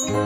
Hello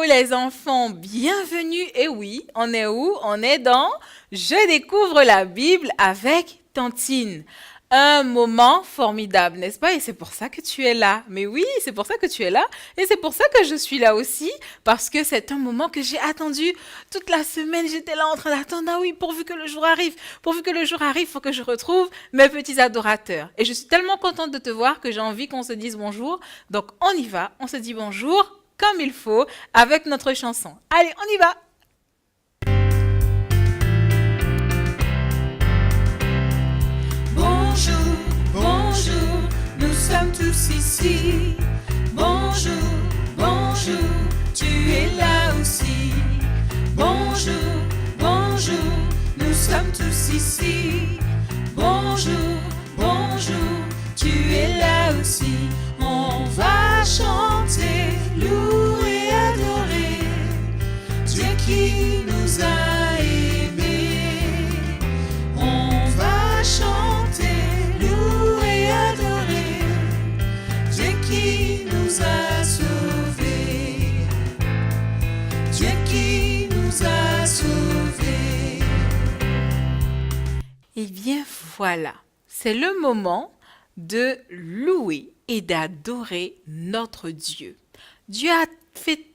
les enfants, bienvenue. Et oui, on est où? On est dans Je découvre la Bible avec Tantine. Un moment formidable, n'est-ce pas? Et c'est pour ça que tu es là. Mais oui, c'est pour ça que tu es là. Et c'est pour ça que je suis là aussi. Parce que c'est un moment que j'ai attendu toute la semaine. J'étais là en train d'attendre. Ah oui, pourvu que le jour arrive. Pourvu que le jour arrive, il faut que je retrouve mes petits adorateurs. Et je suis tellement contente de te voir que j'ai envie qu'on se dise bonjour. Donc on y va, on se dit bonjour comme il faut avec notre chanson. Allez, on y va! Bonjour, bonjour, nous sommes tous ici. Bonjour, bonjour, tu es là aussi. Bonjour, bonjour, nous sommes tous ici. Bonjour, bonjour, tu es là aussi. On va chanter, louer, adorer Dieu qui nous a aimés. On va chanter, louer, adorer Dieu qui nous a sauvés. Dieu qui nous a sauvés. Eh bien voilà, c'est le moment de louer et d'adorer notre Dieu. Dieu a fait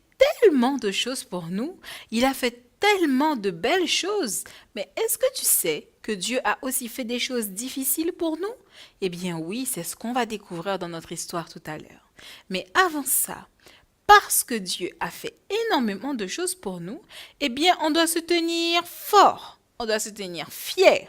tellement de choses pour nous, il a fait tellement de belles choses, mais est-ce que tu sais que Dieu a aussi fait des choses difficiles pour nous? Eh bien oui, c'est ce qu'on va découvrir dans notre histoire tout à l'heure. Mais avant ça, parce que Dieu a fait énormément de choses pour nous, eh bien on doit se tenir fort, on doit se tenir fier,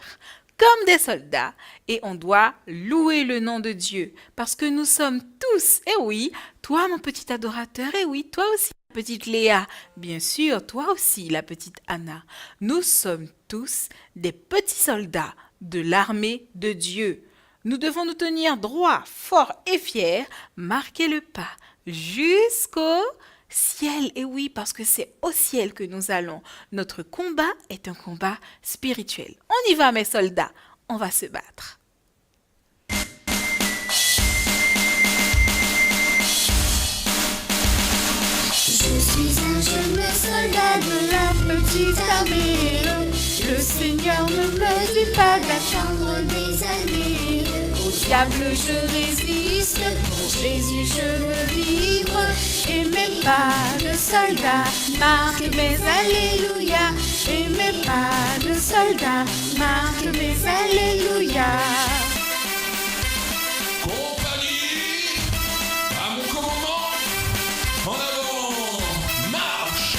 comme des soldats, et on doit louer le nom de Dieu, parce que nous sommes tous, et oui, toi mon petit adorateur, et oui, toi aussi la petite Léa, bien sûr, toi aussi la petite Anna, nous sommes tous des petits soldats de l'armée de Dieu. Nous devons nous tenir droits, forts et fiers, marquer le pas jusqu'au ciel. Et oui, parce que c'est au ciel que nous allons. Notre combat est un combat spirituel. On y va, mes soldats. On va se battre. Je suis un jeune soldat de la petite armée. Le Seigneur ne me dit pas d'attendre des années. Au diable je résiste, pour Jésus je veux vivre. Et mes pas de soldat marquent mes alléluia. Et mes pas de soldat marquent mes alléluia. Compagnie, à mon commandement, en avant, marche!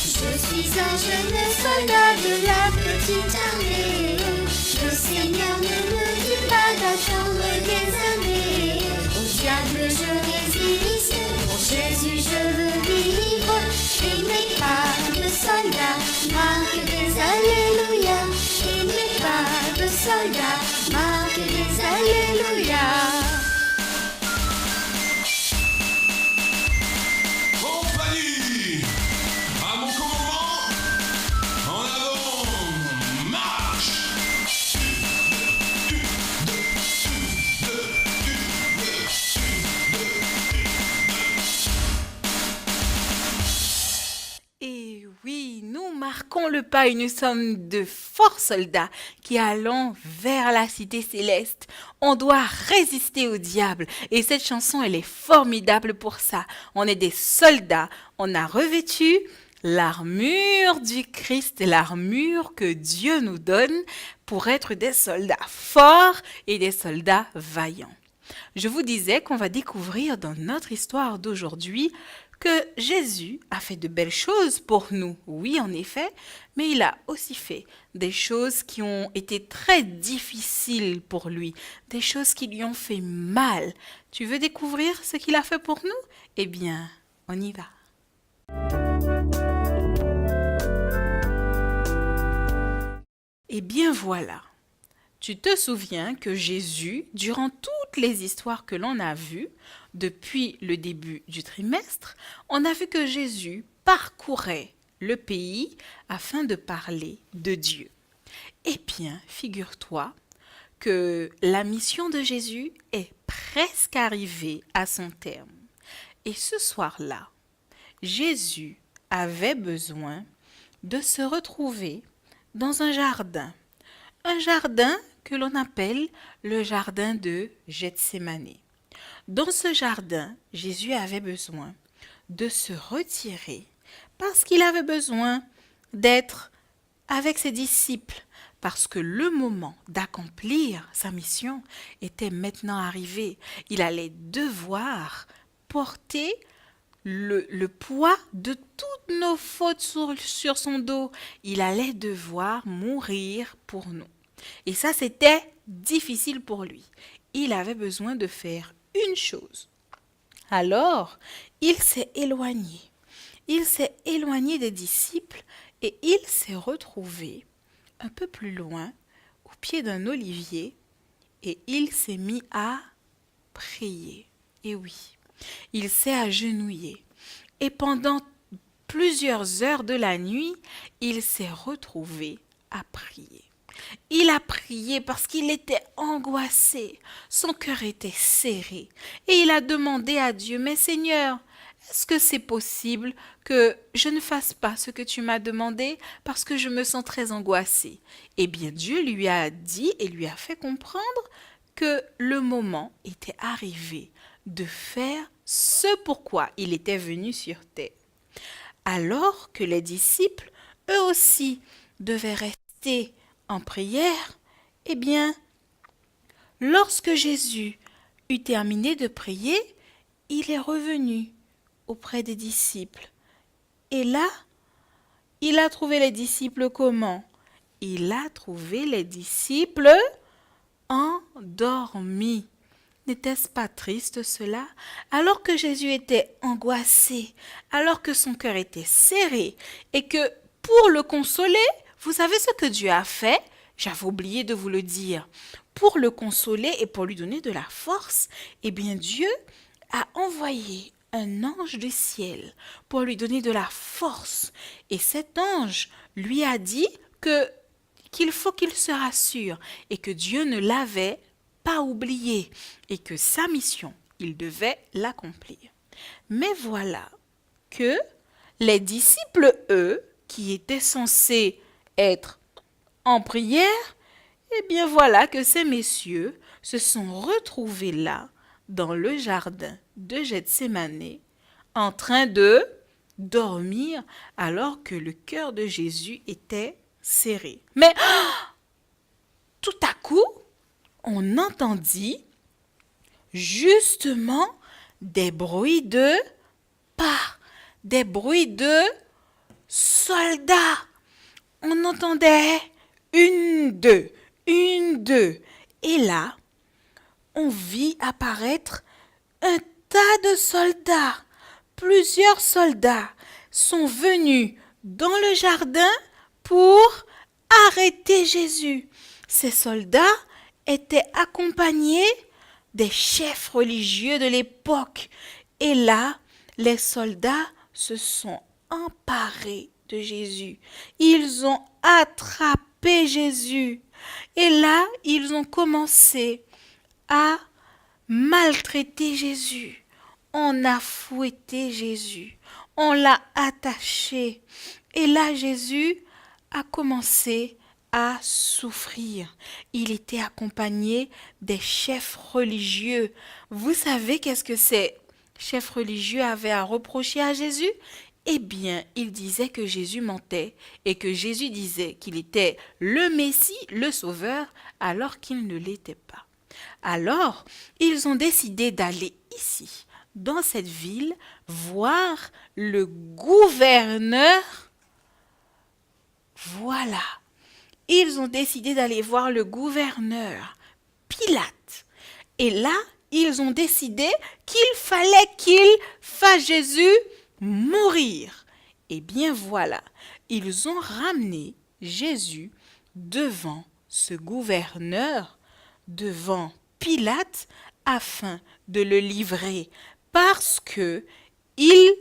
Je suis un jeune soldat de la petite armée. Le Seigneur ne me dit pas d'attendre des années. Au diable je résiste, pour Jésus je veux vivre. Et mes pas de soldat marquent des alléluia. Et mes pas de soldat marquent des alléluia. Compagnie, à mon commandement, en avant, marche! Et oui, nous marquons le pas et nous sommes de forts soldats qui allons vers la cité céleste. On doit résister au diable et cette chanson, elle est formidable pour ça. On est des soldats, on a revêtu l'armure du Christ, l'armure que Dieu nous donne pour être des soldats forts et des soldats vaillants. Je vous disais qu'on va découvrir dans notre histoire d'aujourd'hui que Jésus a fait de belles choses pour nous, oui en effet, mais il a aussi fait des choses qui ont été très difficiles pour lui, des choses qui lui ont fait mal. Tu veux découvrir ce qu'il a fait pour nous? Eh bien, on y va. Eh bien voilà. Tu te souviens que Jésus, durant toute toutes les histoires que l'on a vues depuis le début du trimestre, on a vu que Jésus parcourait le pays afin de parler de Dieu. Eh bien, figure-toi que la mission de Jésus est presque arrivée à son terme. Et ce soir-là, Jésus avait besoin de se retrouver dans un jardin que l'on appelle le jardin de Gethsémani. Dans ce jardin, Jésus avait besoin de se retirer parce qu'il avait besoin d'être avec ses disciples, parce que le moment d'accomplir sa mission était maintenant arrivé. Il allait devoir porter le poids de toutes nos fautes sur son dos. Il allait devoir mourir pour nous. Et ça, c'était difficile pour lui. Il avait besoin de faire une chose. Alors, il s'est éloigné. Il s'est éloigné des disciples et il s'est retrouvé un peu plus loin, au pied d'un olivier, et il s'est mis à prier. Et oui, il s'est agenouillé. Et pendant plusieurs heures de la nuit, il s'est retrouvé à prier. Il a prié parce qu'il était angoissé, son cœur était serré, et il a demandé à Dieu, « Mais Seigneur, est-ce que c'est possible que je ne fasse pas ce que tu m'as demandé parce que je me sens très angoissé ?» Eh bien, Dieu lui a dit et lui a fait comprendre que le moment était arrivé de faire ce pourquoi il était venu sur terre. Alors que les disciples, eux aussi, devaient rester en prière, eh bien, lorsque Jésus eut terminé de prier, il est revenu auprès des disciples. Et là, il a trouvé les disciples comment? Il a trouvé les disciples endormis. N'était-ce pas triste cela? Alors que Jésus était angoissé, alors que son cœur était serré, et que pour le consoler, vous savez ce que Dieu a fait? J'avais oublié de vous le dire. Pour le consoler et pour lui donner de la force, eh bien Dieu a envoyé un ange du ciel pour lui donner de la force. Et cet ange lui a dit qu'il faut qu'il se rassure et que Dieu ne l'avait pas oublié et que sa mission, il devait l'accomplir. Mais voilà que les disciples, eux, qui étaient censés être en prière, eh bien voilà que ces messieurs se sont retrouvés là, dans le jardin de Gethsémani, en train de dormir alors que le cœur de Jésus était serré. Mais tout à coup, on entendit justement des bruits de pas, des bruits de soldats. On entendait une, deux. Et là, on vit apparaître un tas de soldats. Plusieurs soldats sont venus dans le jardin pour arrêter Jésus. Ces soldats étaient accompagnés des chefs religieux de l'époque. Et là, les soldats se sont emparés de Jésus. Ils ont attrapé Jésus. Et là, ils ont commencé à maltraiter Jésus. On a fouetté Jésus. On l'a attaché. Et là, Jésus a commencé à souffrir. Il était accompagné des chefs religieux. Vous savez qu'est-ce que ces chefs religieux avaient à reprocher à Jésus? Eh bien, ils disaient que Jésus mentait et que Jésus disait qu'il était le Messie, le Sauveur, alors qu'il ne l'était pas. Alors, ils ont décidé d'aller ici, dans cette ville, voir le gouverneur. Voilà. Ils ont décidé d'aller voir le gouverneur Pilate. Et là, ils ont décidé qu'il fallait qu'il fasse Jésus mourir. Eh bien voilà, ils ont ramené Jésus devant ce gouverneur, devant Pilate, afin de le livrer parce que ils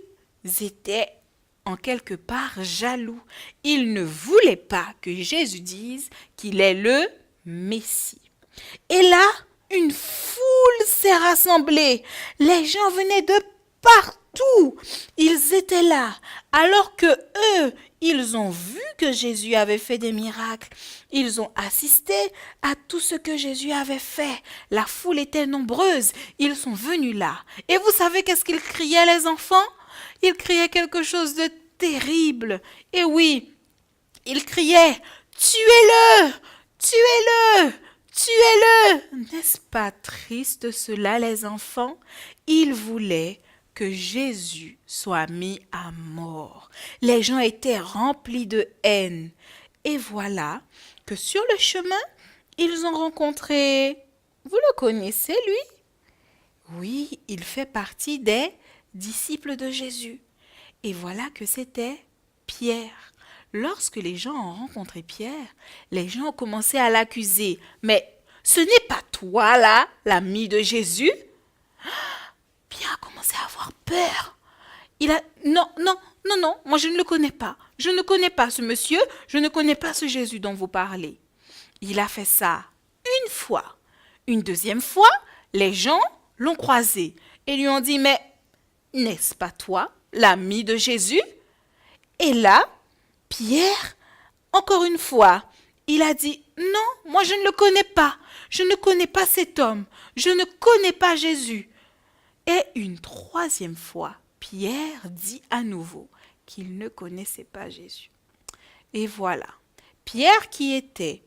étaient en quelque part jaloux. Ils ne voulaient pas que Jésus dise qu'il est le Messie. Et là, une foule s'est rassemblée. Les gens venaient de partout. Ils étaient là, alors que eux, ils ont vu que Jésus avait fait des miracles. Ils ont assisté à tout ce que Jésus avait fait. La foule était nombreuse. Ils sont venus là. Et vous savez qu'est-ce qu'ils criaient, les enfants? Ils criaient quelque chose de terrible. Et oui, ils criaient « Tuez-le! Tuez-le! Tuez-le » N'est-ce pas triste cela, les enfants? Ils voulaient que Jésus soit mis à mort. Les gens étaient remplis de haine. Et voilà que sur le chemin, ils ont rencontré... Vous le connaissez, lui? Oui, il fait partie des disciples de Jésus. Et voilà que c'était Pierre. Lorsque les gens ont rencontré Pierre, les gens ont commencé à l'accuser. Mais ce n'est pas toi, là, l'ami de Jésus? Pierre a commencé à avoir peur. Il a... Non, moi je ne le connais pas. Je ne connais pas ce monsieur, je ne connais pas ce Jésus dont vous parlez. Il a fait ça une fois. Une deuxième fois, les gens l'ont croisé et lui ont dit, mais n'est-ce pas toi, l'ami de Jésus? Et là, Pierre, encore une fois, il a dit, non, moi je ne le connais pas. Je ne connais pas cet homme. Je ne connais pas Jésus. Et une troisième fois, Pierre dit à nouveau qu'il ne connaissait pas Jésus. Et voilà, Pierre qui était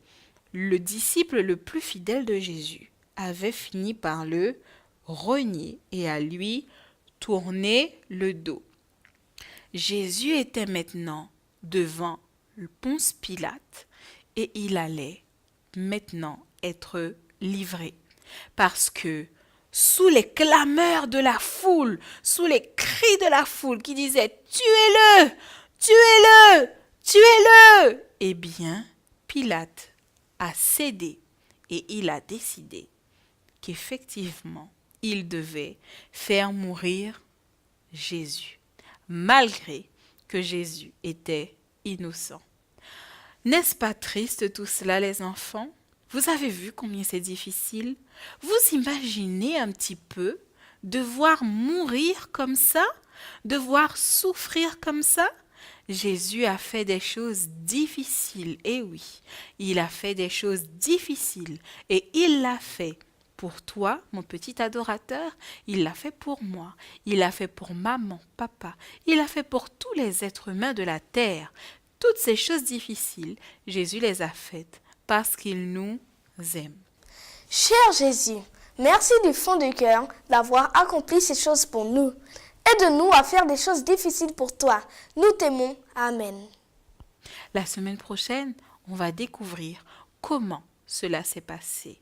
le disciple le plus fidèle de Jésus avait fini par le renier et à lui tourner le dos. Jésus était maintenant devant le Ponce Pilate et il allait maintenant être livré parce que sous les clameurs de la foule, sous les cris de la foule qui disaient « Tuez-le! Tuez-le! Tuez-le » eh bien, Pilate a cédé et il a décidé qu'effectivement, il devait faire mourir Jésus, malgré que Jésus était innocent. N'est-ce pas triste tout cela, les enfants? Vous avez vu combien c'est difficile? Vous imaginez un petit peu devoir mourir comme ça? Devoir souffrir comme ça? Jésus a fait des choses difficiles, et oui, il a fait des choses difficiles, et il l'a fait pour toi, mon petit adorateur, il l'a fait pour moi, il l'a fait pour maman, papa, il l'a fait pour tous les êtres humains de la terre. Toutes ces choses difficiles, Jésus les a faites parce qu'il nous aime. Cher Jésus, merci du fond du cœur d'avoir accompli ces choses pour nous. Aide-nous à faire des choses difficiles pour toi. Nous t'aimons. Amen. La semaine prochaine, on va découvrir comment cela s'est passé.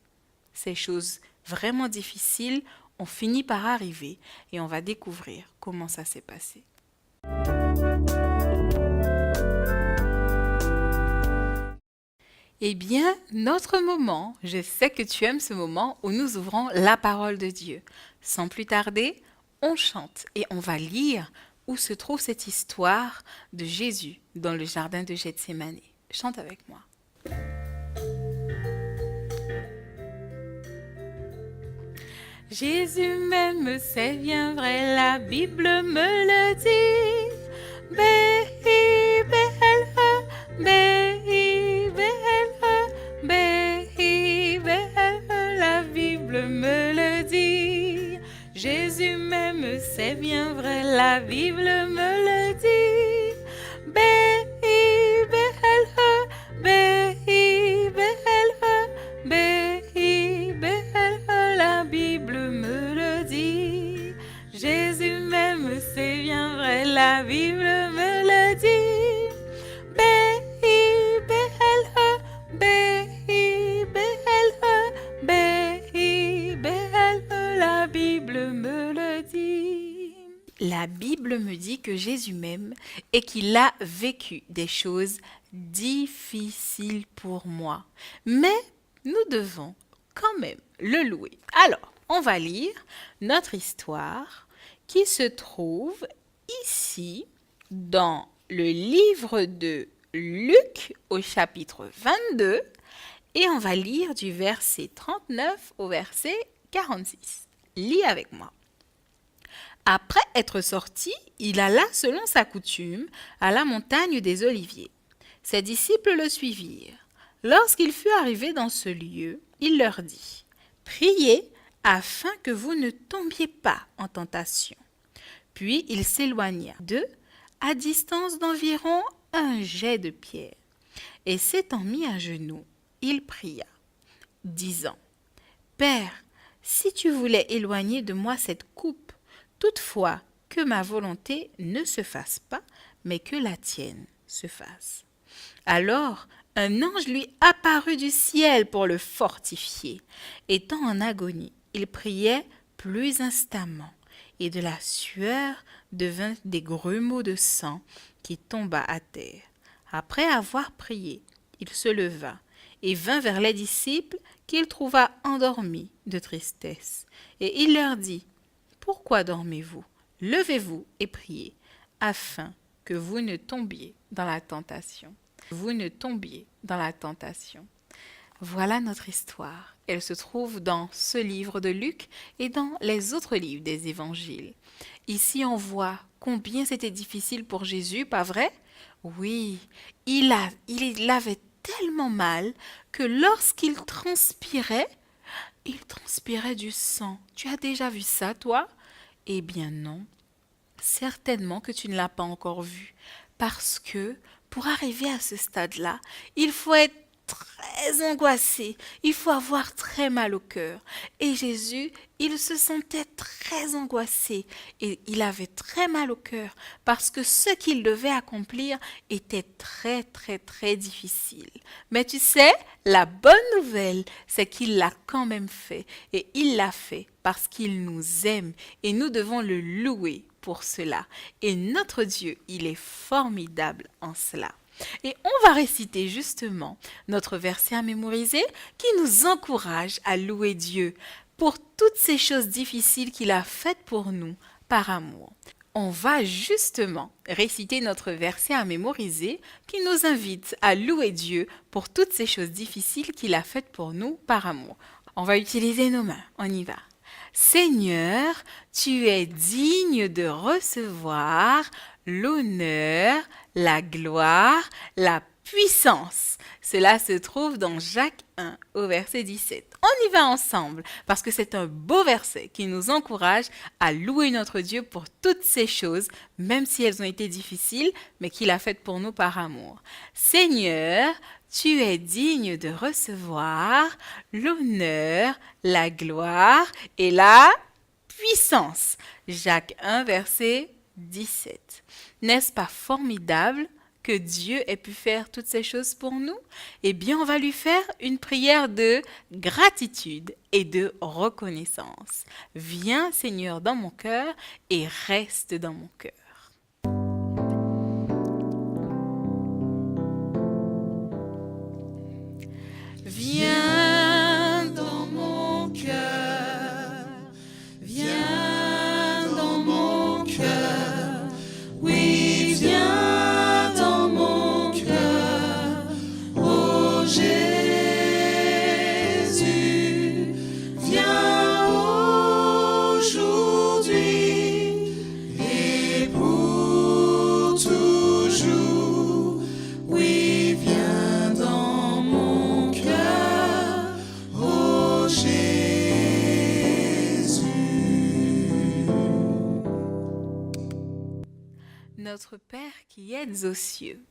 Ces choses vraiment difficiles ont fini par arriver et on va découvrir comment ça s'est passé. Eh bien, notre moment, je sais que tu aimes ce moment où nous ouvrons la parole de Dieu. Sans plus tarder, on chante et on va lire où se trouve cette histoire de Jésus dans le jardin de Gethsémani. Chante avec moi. Jésus m'aime, c'est bien vrai, la Bible me le dit. La Bible me le dit. Jésus m'aime, c'est bien vrai, la Bible me le dit. La Bible me le dit. Jésus m'aime, c'est bien vrai, la Bible me le dit. La Bible me le dit. La Bible me dit que Jésus m'aime et qu'il a vécu des choses difficiles pour moi. Mais nous devons quand même le louer. Alors, on va lire notre histoire qui se trouve ici dans le livre de Luc au chapitre 22 et on va lire du verset 39 au verset 46. Lis avec moi. Après être sorti, il alla selon sa coutume à la montagne des Oliviers. Ses disciples le suivirent. Lorsqu'il fut arrivé dans ce lieu, il leur dit « Priez afin que vous ne tombiez pas en tentation. » Puis il s'éloigna d'eux à distance d'environ un jet de pierre. Et s'étant mis à genoux, il pria, disant « Père, si tu voulais éloigner de moi cette coupe, toutefois que ma volonté ne se fasse pas, mais que la tienne se fasse. » Alors un ange lui apparut du ciel pour le fortifier. Étant en agonie, il priait plus instamment, et de la sueur devint des grumeaux de sang qui tomba à terre. Après avoir prié, il se leva et vint vers les disciples qu'il trouva endormis de tristesse. Et il leur dit, « Pourquoi dormez-vous? Levez-vous et priez, afin que vous ne tombiez dans la tentation. » Vous ne tombiez dans la tentation. Voilà notre histoire. Elle se trouve dans ce livre de Luc et dans les autres livres des évangiles. Ici, on voit combien c'était difficile pour Jésus, pas vrai? Oui, il avait tellement mal que lorsqu'il transpirait du sang. Tu as déjà vu ça, toi? Eh bien non, certainement que tu ne l'as pas encore vu, parce que pour arriver à ce stade-là, il faut être très angoissé, il faut avoir très mal au cœur. Et Jésus, il se sentait très angoissé et il avait très mal au cœur parce que ce qu'il devait accomplir était très très très difficile. Mais tu sais, la bonne nouvelle, c'est qu'il l'a quand même fait et il l'a fait parce qu'il nous aime et nous devons le louer pour cela. Et notre Dieu, il est formidable en cela. Et on va réciter justement notre verset à mémoriser qui nous encourage à louer Dieu pour toutes ces choses difficiles qu'il a faites pour nous par amour. On va justement réciter notre verset à mémoriser qui nous invite à louer Dieu pour toutes ces choses difficiles qu'il a faites pour nous par amour. On va utiliser nos mains, on y va. Seigneur, tu es digne de recevoir l'honneur, la gloire, la puissance. Cela se trouve dans Jacques 1 au verset 17. On y va ensemble parce que c'est un beau verset qui nous encourage à louer notre Dieu pour toutes ces choses, même si elles ont été difficiles, mais qu'il a faites pour nous par amour. Seigneur, tu es digne de recevoir l'honneur, la gloire et la puissance. Jacques 1, verset 17. N'est-ce pas formidable que Dieu ait pu faire toutes ces choses pour nous? Eh bien, on va lui faire une prière de gratitude et de reconnaissance. Viens, Seigneur, dans mon cœur et reste dans mon cœur. Viens dans mon cœur, viens dans mon cœur, oui, viens dans mon cœur, ô Jésus, viens aujourd'hui et pour toujours, oui, viens dans mon cœur, ô Jésus. Notre Père qui êtes aux cieux,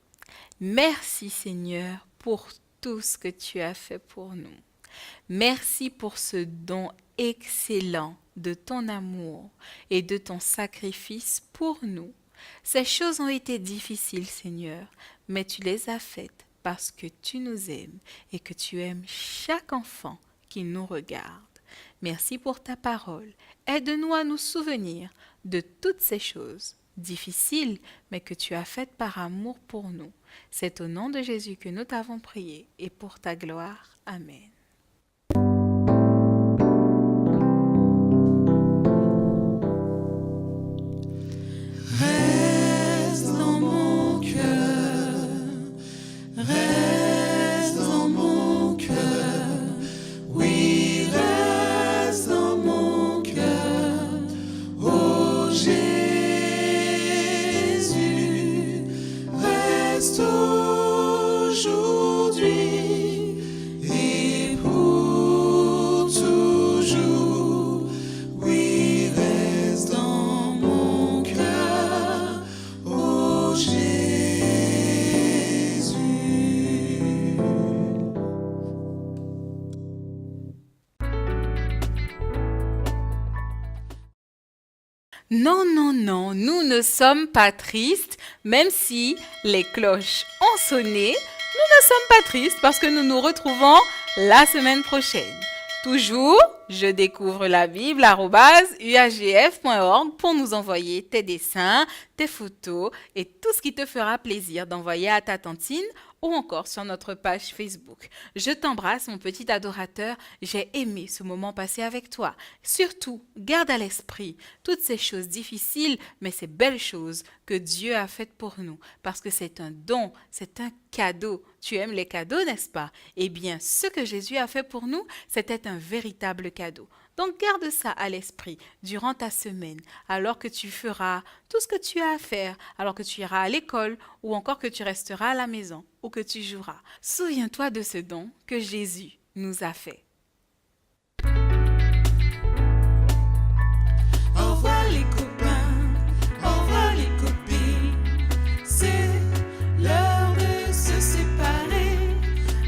merci Seigneur pour tout ce que tu as fait pour nous. Merci pour ce don excellent de ton amour et de ton sacrifice pour nous. Ces choses ont été difficiles, Seigneur, mais tu les as faites parce que tu nous aimes et que tu aimes chaque enfant qui nous regarde. Merci pour ta parole. Aide-nous à nous souvenir de toutes ces choses difficiles, mais que tu as faites par amour pour nous. C'est au nom de Jésus que nous t'avons prié et pour ta gloire. Amen. Non, non, non, nous ne sommes pas tristes, même si les cloches ont sonné. Nous ne sommes pas tristes parce que nous nous retrouvons la semaine prochaine. Toujours, je découvre la Bible, @uagf.org pour nous envoyer tes dessins, tes photos et tout ce qui te fera plaisir d'envoyer à ta tantine ou encore sur notre page Facebook. Je t'embrasse, mon petit adorateur. J'ai aimé ce moment passé avec toi. Surtout, garde à l'esprit toutes ces choses difficiles, mais ces belles choses que Dieu a faites pour nous, parce que c'est un don, c'est un cadeau. Tu aimes les cadeaux, n'est-ce pas? Eh bien, ce que Jésus a fait pour nous, c'était un véritable cadeau. Donc garde ça à l'esprit durant ta semaine, alors que tu feras tout ce que tu as à faire, alors que tu iras à l'école ou encore que tu resteras à la maison ou que tu joueras. Souviens-toi de ce don que Jésus nous a fait. Au revoir les copains, au revoir les copines, c'est l'heure de se séparer.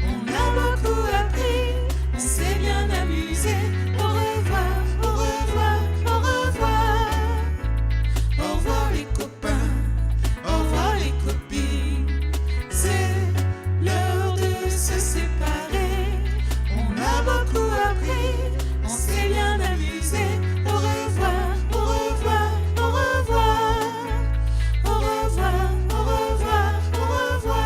On a beaucoup appris, on s'est bien amusé. Au revoir, au revoir, au revoir. Au revoir les copains, au revoir les copines, c'est l'heure de se séparer. On a beaucoup appris, on s'est bien amusé. Au revoir, au revoir, au revoir. Au revoir, au revoir, au revoir.